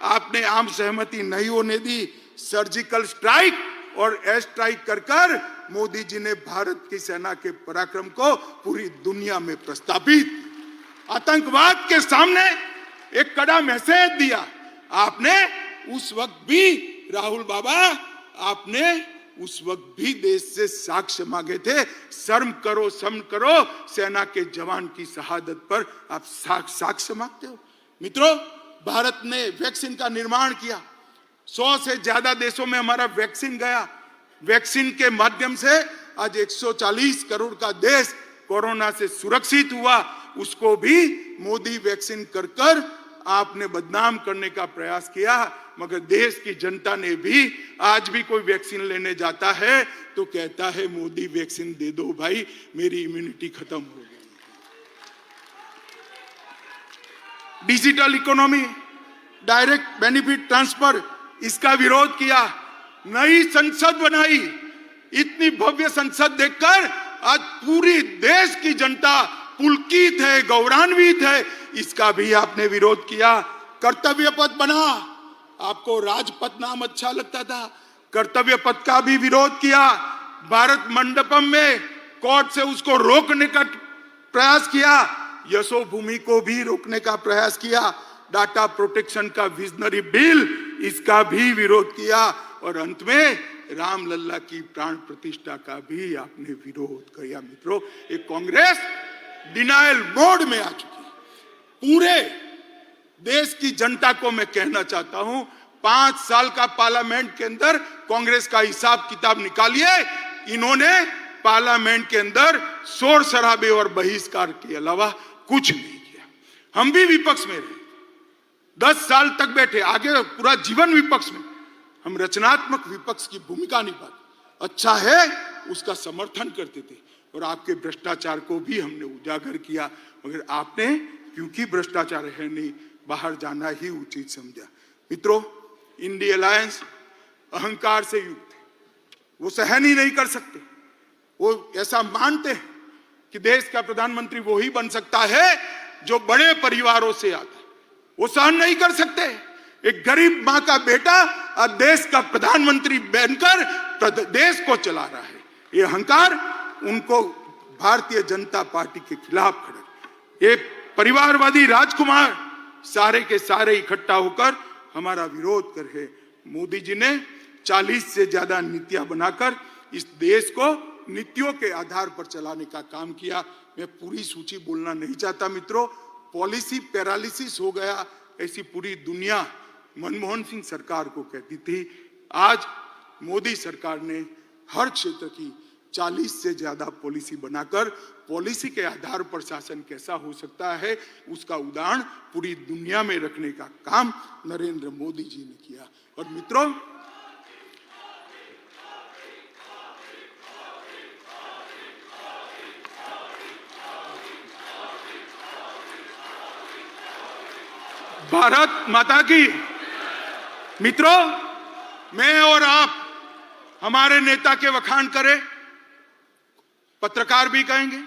आपने आम सहमति नहीं होने दी। सर्जिकल स्ट्राइक और एयर स्ट्राइक कर कर मोदी जी ने भारत की सेना के पराक्रम को पूरी दुनिया में प्रस्तावित, आतंकवाद के सामने एक कड़ा मैसेज दिया। आपने उस वक्त भी, राहुल बाबा, आपने उस वक्त भी देश से साक्ष्य मांगे थे। शर्म करो, शर्म करो, सेना के जवान की शहादत पर आप साक्ष्य मांगते हो। मित्रों, भारत ने वैक्सीन का निर्माण किया। 100 से ज्यादा देशों में हमारा वैक्सीन गया। वैक्सीन के माध्यम से आज 140 करोड़ का देश कोरोना से सुरक्षित हुआ। उसको भी मोदी वैक्सीन कर कर आपने बदनाम करने का प्रयास किया। मगर देश की जनता ने भी, आज भी कोई वैक्सीन लेने जाता है तो कहता है मोदी वैक्सीन दे दो भाई, मेरी इम्यूनिटी खत्म हो गई। Digital economy, direct benefit transfer, इसका विरोध किया। नई संसद बनाई। इतनी भव्य संसद देखकर आज पूरी देश की जनता पुलकित है, गौरवान्वित है। इसका भी आपने विरोध किया। कर्तव्य पथ बना, आपको राजपथ नाम अच्छा लगता था, कर्तव्य पथ का भी विरोध किया। भारत मंडपम में कोर्ट से उसको रोकने का प्रयास किया। यशोभूमि को भी रोकने का प्रयास किया। डाटा प्रोटेक्शन का विजनरी बिल, इसका भी विरोध किया। और अंत में रामलल्ला की प्राण प्रतिष्ठा का भी आपने विरोध किया। मित्रों, एक कांग्रेस डिनायल मोड में आ चुकी है। पूरे देश की जनता को मैं कहना चाहता हूं, 5 साल का पार्लियामेंट के अंदर कांग्रेस का हिसाब किताब निकालिए। इन्होंने पार्लियामेंट के अंदर शोर शराबे और बहिष्कार के अलावा कुछ नहीं किया। हम भी विपक्ष में रहे, 10 साल तक बैठे, आगे पूरा जीवन विपक्ष में। हम रचनात्मक विपक्ष की भूमिका निभाते, अच्छा है उसका समर्थन करते थे। और आपके भ्रष्टाचार को भी हमने उजागर किया। मगर आपने, क्योंकि भ्रष्टाचार है नहीं, बाहर जाना ही उचित समझा। मित्रों, इंडिया अलायंस अहंकार से युक्त है। वो सहन ही नहीं कर सकते। वो ऐसा मानते हैं कि देश का प्रधानमंत्री वो ही बन सकता है जो बड़े परिवारों से आता है। वो सहन नहीं कर सकते। एक गरीब मां का बेटा आज देश का प्रधानमंत्री बनकर देश को चला रहा है। ये अहंकार उनको भारतीय जनता पार्टी के खिलाफ खड़ा। ये परिवारवादी राजकुमार सारे के सारे इकट्ठा होकर हमारा विरोध कर रहे। मोदी जी ने 40 से ज्यादा नीतियां बनाकर इस देश को नीतियों के आधार पर चलाने का काम किया। मैं पूरी सूची बोलना नहीं चाहता मित्रों, पॉलिसी पैरालिसिस हो गया, ऐसी पूरी दुनिया मनमोहन सिंह सरकार को कहती थी। आज मोदी सरकार ने हर क्षेत्र की 40 से ज्यादा पॉलिसी बनाकर पॉलिसी के आधार पर शासन कैसा हो सकता है उसका उदाहरण पूरी दुनिया में रखने का काम नरेंद्र मोदी जी ने किया। और मित्रों, भारत माता की। मित्रों, मैं और आप हमारे नेता के वखान करें, पत्रकार भी कहेंगे,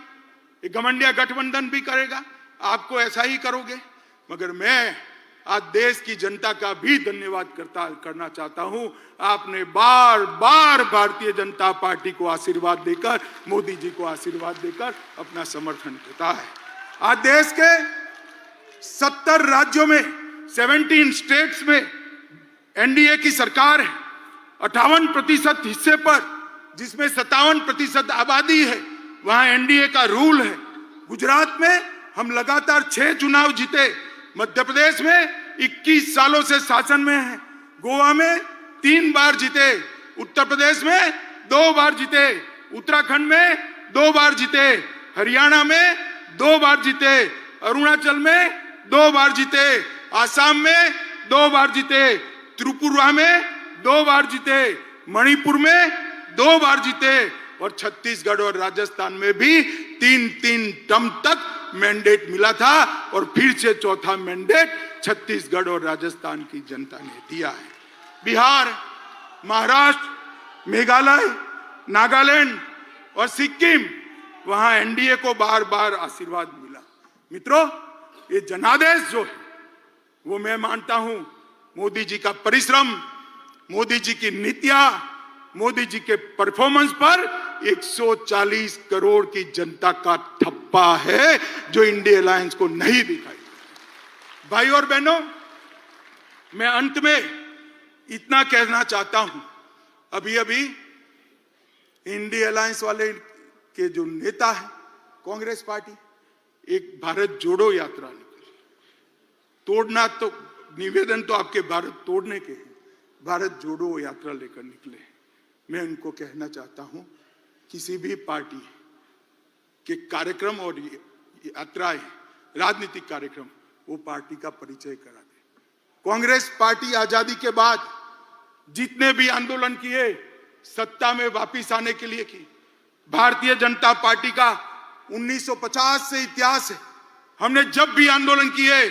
एक घमंडिया गठबंधन भी करेगा, आपको ऐसा ही करोगे। मगर मैं आज देश की जनता का भी धन्यवाद करना चाहता हूं। आपने बार बार भारतीय जनता पार्टी को आशीर्वाद देकर, मोदी जी को आशीर्वाद देकर अपना समर्थन देता है। आज देश के 70 राज्यों में, 17 स्टेट्स में एनडीए की सरकार है। 58% हिस्से पर, जिसमें 57% आबादी है, वहां एनडीए का रूल है। गुजरात में हम लगातार 6 चुनाव जीते। मध्य प्रदेश में 21 सालों से शासन में है। गोवा में 3 बार जीते। उत्तर प्रदेश में 2 बार जीते। उत्तराखंड में 2 बार जीते। हरियाणा में 2 बार जीते। अरुणाचल में 2 बार जीते। आसाम में 2 बार जीते। त्रिपुरा में 2 बार जीते, मणिपुर में 2 बार जीते और छत्तीसगढ़ और राजस्थान में भी 3-3 टर्म तक मैंडेट मिला था और फिर से चौथा मैंडेट छत्तीसगढ़ और राजस्थान की जनता ने दिया है। बिहार, महाराष्ट्र, मेघालय, नागालैंड और सिक्किम, वहां एनडीए को बार बार आशीर्वाद मिला। मित्रों, ये जनादेश जो है वो मैं मानता हूं मोदी जी का परिश्रम, मोदी जी की नीतियां, मोदी जी के परफॉर्मेंस पर 140 करोड़ की जनता का ठप्पा है जो इंडिया अलायंस को नहीं दिखाई। भाई और बहनों, मैं अंत में इतना कहना चाहता हूं, अभी अभी इंडिया अलायंस वाले के जो नेता है कांग्रेस पार्टी, एक भारत जोड़ो यात्रा निकली। तोड़ना तो, निवेदन तो आपके भारत तोड़ने के हैं, भारत जोड़ो यात्रा लेकर निकले। मैं उनको कहना चाहता हूं, किसी भी पार्टी के कार्यक्रम और यात्राएं, राजनीतिक कार्यक्रम, वो पार्टी का परिचय करा दे। कांग्रेस पार्टी आजादी के बाद जितने भी आंदोलन किए, सत्ता में वापिस आने के लिए की। भारतीय जनता पार्टी का 1950 से इतिहास है। हमने जब भी आंदोलन किए,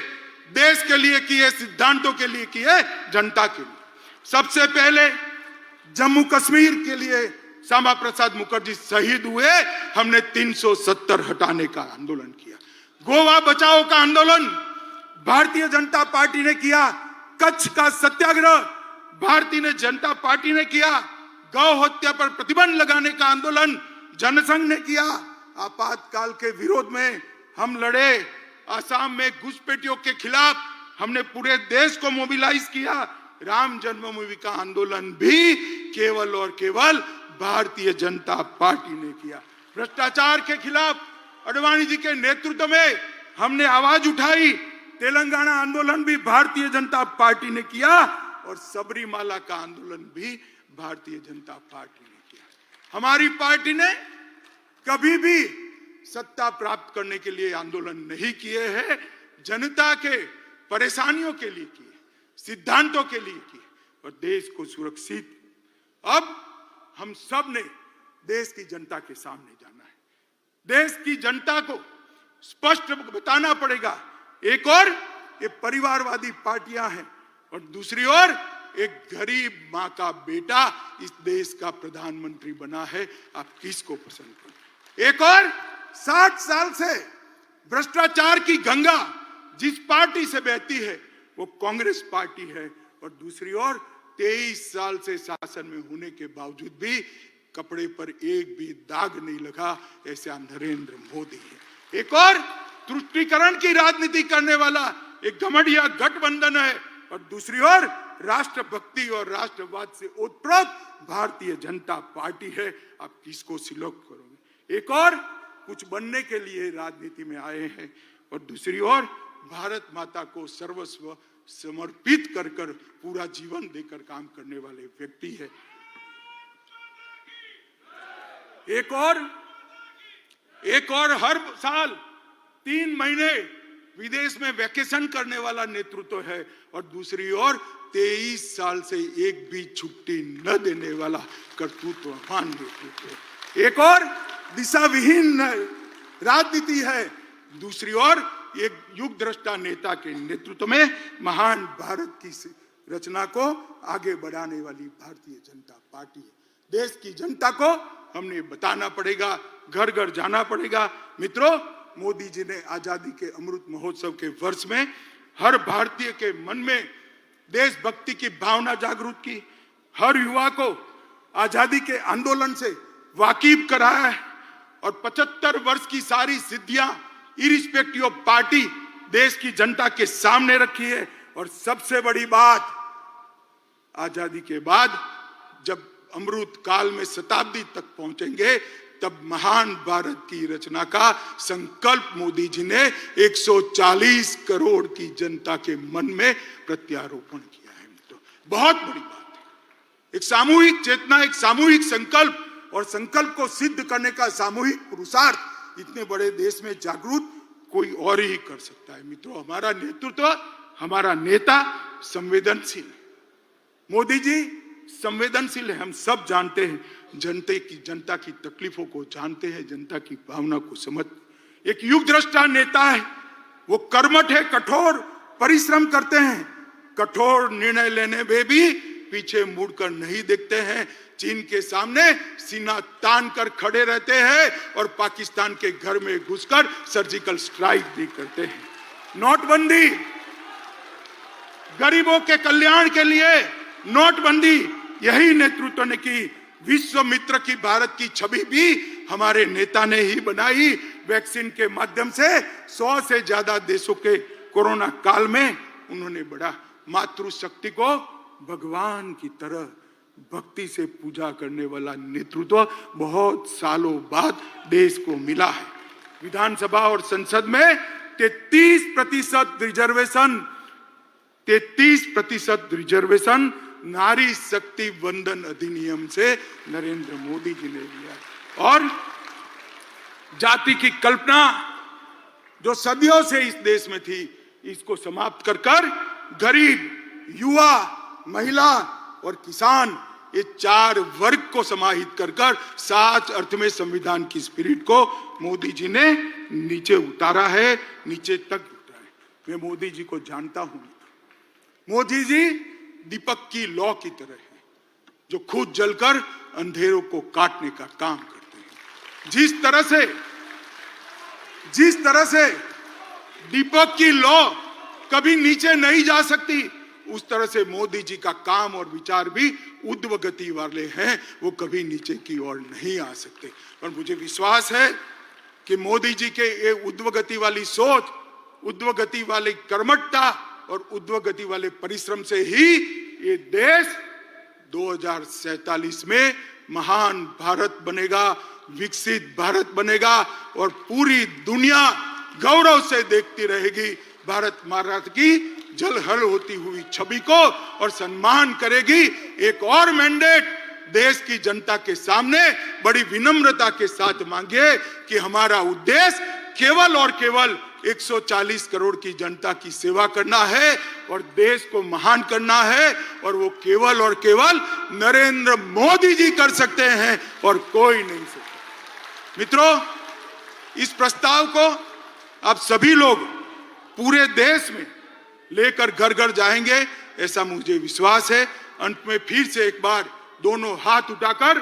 देश के लिए किए, सिद्धांतों के लिए किए, जनता के लिए। सबसे पहले जम्मू कश्मीर के लिए श्यामा प्रसाद मुखर्जी शहीद हुए, हमने 370 हटाने का आंदोलन किया। गोवा बचाओ का आंदोलन भारतीय जनता पार्टी ने किया। कच्छ का सत्याग्रह भारतीय जनता पार्टी ने किया। गौ हत्या पर प्रतिबंध लगाने का आंदोलन जनसंघ ने किया। आपातकाल के विरोध में हम लड़े। असम में घुसपैठियों के खिलाफ हमने पूरे देश को मोबिलाइज किया। राम जन्मभूमि का आंदोलन भी केवल और केवल भारतीय जनता पार्टी ने किया। भ्रष्टाचार के खिलाफ अडवाणी जी के नेतृत्व में हमने आवाज उठाई। तेलंगाना आंदोलन भी भारतीय जनता पार्टी ने किया और सबरीमाला का आंदोलन भी भारतीय जनता पार्टी ने किया। हमारी पार्टी ने कभी भी सत्ता प्राप्त करने के लिए आंदोलन नहीं किए हैं, जनता के परेशानियों के लिए किए, सिद्धांतों के लिए किए और देश को सुरक्षित। अब हम सब ने देश की जनता के सामने जाना है। देश की जनता को स्पष्ट बताना पड़ेगा। एक और ये परिवारवादी पार्टियां हैं और दूसरी ओर एक गरीब मां का बेटा इस देश का प्रधानमंत्री बना है। आप किसको पसंद करें? एक और 60 साल से भ्रष्टाचार की गंगा जिस पार्टी से बहती है वो कांग्रेस पार्टी है और दूसरी ओर 23 साल से शासन में होने के बावजूद भी कपड़े पर एक भी दाग नहीं लगा, ऐसा नरेंद्र मोदी है। एक और तुष्टीकरण की राजनीति करने वाला एक घमंडिया गठबंधन है और दूसरी ओर राष्ट्रभक्ति और राष्ट्रवाद से ओतप्रोत भारतीय जनता पार्टी है। आप किसको सिलेक्ट करोगे? एक और कुछ बनने के लिए राजनीति में आए हैं और दूसरी ओर भारत माता को सर्वस्व समर्पित कर पूरा जीवन देकर काम करने वाले व्यक्ति है। एक और हर साल 3 महीने विदेश में वैकेशन करने वाला नेतृत्व है और दूसरी ओर 23 साल से एक भी छुट्टी न देने वाला कर्तृत्ववान नेतृत्व। एक और दिशा विहीन राजनीति है, दूसरी ओर एक युग दृष्टा नेता के नेतृत्व में महान भारत की रचना को आगे बढ़ाने वाली भारतीय जनता पार्टी है। देश की जनता को हमने बताना पड़ेगा, घर घर जाना पड़ेगा। मित्रों, मोदी जी ने आजादी के अमृत महोत्सव के वर्ष में हर भारतीय के मन में देशभक्ति की भावना जागृत की, हर युवा को आजादी के आंदोलन से वाकिफ कराया है और 75 वर्ष की सारी सिद्धियां इरिस्पेक्टिव ऑफ पार्टी देश की जनता के सामने रखी है। और सबसे बड़ी बात, आजादी के बाद जब अमृत काल में शताब्दी तक पहुंचेंगे तब महान भारत की रचना का संकल्प मोदी जी ने 140 करोड़ की जनता के मन में प्रत्यारोपण किया है। तो बहुत बड़ी बात है। एक सामूहिक चेतना, एक सामूहिक संकल्प और संकल्प को सिद्ध करने का सामूहिक पुरुषार्थ इतने बड़े देश में जागरूक कोई और ही कर सकता है। मित्रों, हमारा नेतृत्व, हमारा नेता संवेदनशील है। मोदी जी संवेदनशील है। हम सब जानते हैं, जनता की तकलीफों को जानते हैं, जनता की भावना को समझ। एक युग दृष्टा नेता है, वो कर्मठ है, कठोर परिश्रम करते हैं, कठोर निर्णय लेने में भी पीछे मुड़कर नहीं देखते हैं, चीन के सामने सीना तान कर खड़े रहते हैं और पाकिस्तान के घर में घुसकर सर्जिकल स्ट्राइक भी करते हैं। नोटबंदी, गरीबों के कल्याण के लिए नोटबंदी, यही नेतृत्व ने की। विश्व मित्र की भारत की छवि भी हमारे नेता ने ही बनाई। वैक्सीन के माध्यम से 100 से ज्यादा देशों के कोरोना काल में उन्होंने बढ़ा। मातृशक्ति को भगवान की तरह भक्ति से पूजा करने वाला नेतृत्व बहुत सालों बाद देश को मिला है। विधानसभा और संसद में 33% रिजर्वेशन नारी शक्ति वंदन अधिनियम से नरेंद्र मोदी जी ने लिया। और जाति की कल्पना जो सदियों से इस देश में थी, इसको समाप्त कर गरीब, युवा, महिला और किसान, ये 4 वर्ग को समाहित कर सच अर्थ में संविधान की स्पिरिट को मोदी जी ने नीचे उतारा है, नीचे तक उतारा है। मैं मोदी जी को जानता हूं। मोदी जी दीपक की लौ की तरह है, जो खुद जलकर अंधेरों को काटने का काम करते हैं। जिस तरह से दीपक की लौ कभी नीचे नहीं जा सकती, उस तरह से मोदी जी का काम और विचार भी ऊर्ध्व गति वाले हैं, वो कभी नीचे की ओर नहीं आ सकते। पर मुझे विश्वास है कि मोदी जी के ये ऊर्ध्व गति वाली सोच, ऊर्ध्व गति वाली कर्मठता और ऊर्ध्व गति वाले परिश्रम से ही ये देश 2047 में महान भारत बनेगा, विकसित भारत बनेगा और पूरी दुनिया गौरव से देखती रहेगी भारत माता की जलहल होती हुई छवि को और सम्मान करेगी। एक और मैंडेट देश की जनता के सामने बड़ी विनम्रता के साथ मांगे कि हमारा उद्देश्य केवल और केवल 140 करोड़ की जनता की सेवा करना है और देश को महान करना है, और वो केवल और केवल नरेंद्र मोदी जी कर सकते हैं और कोई नहीं सकता। मित्रों, इस प्रस्ताव को आप सभी लोग पूरे देश में लेकर घर घर जाएंगे, ऐसा मुझे विश्वास है। अंत में फिर से एक बार दोनों हाथ उठाकर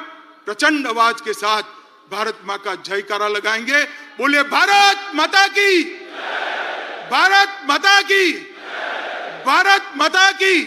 प्रचंड आवाज के साथ भारत मां का जयकारा लगाएंगे। बोले भारत माता की, भारत माता की, भारत माता की।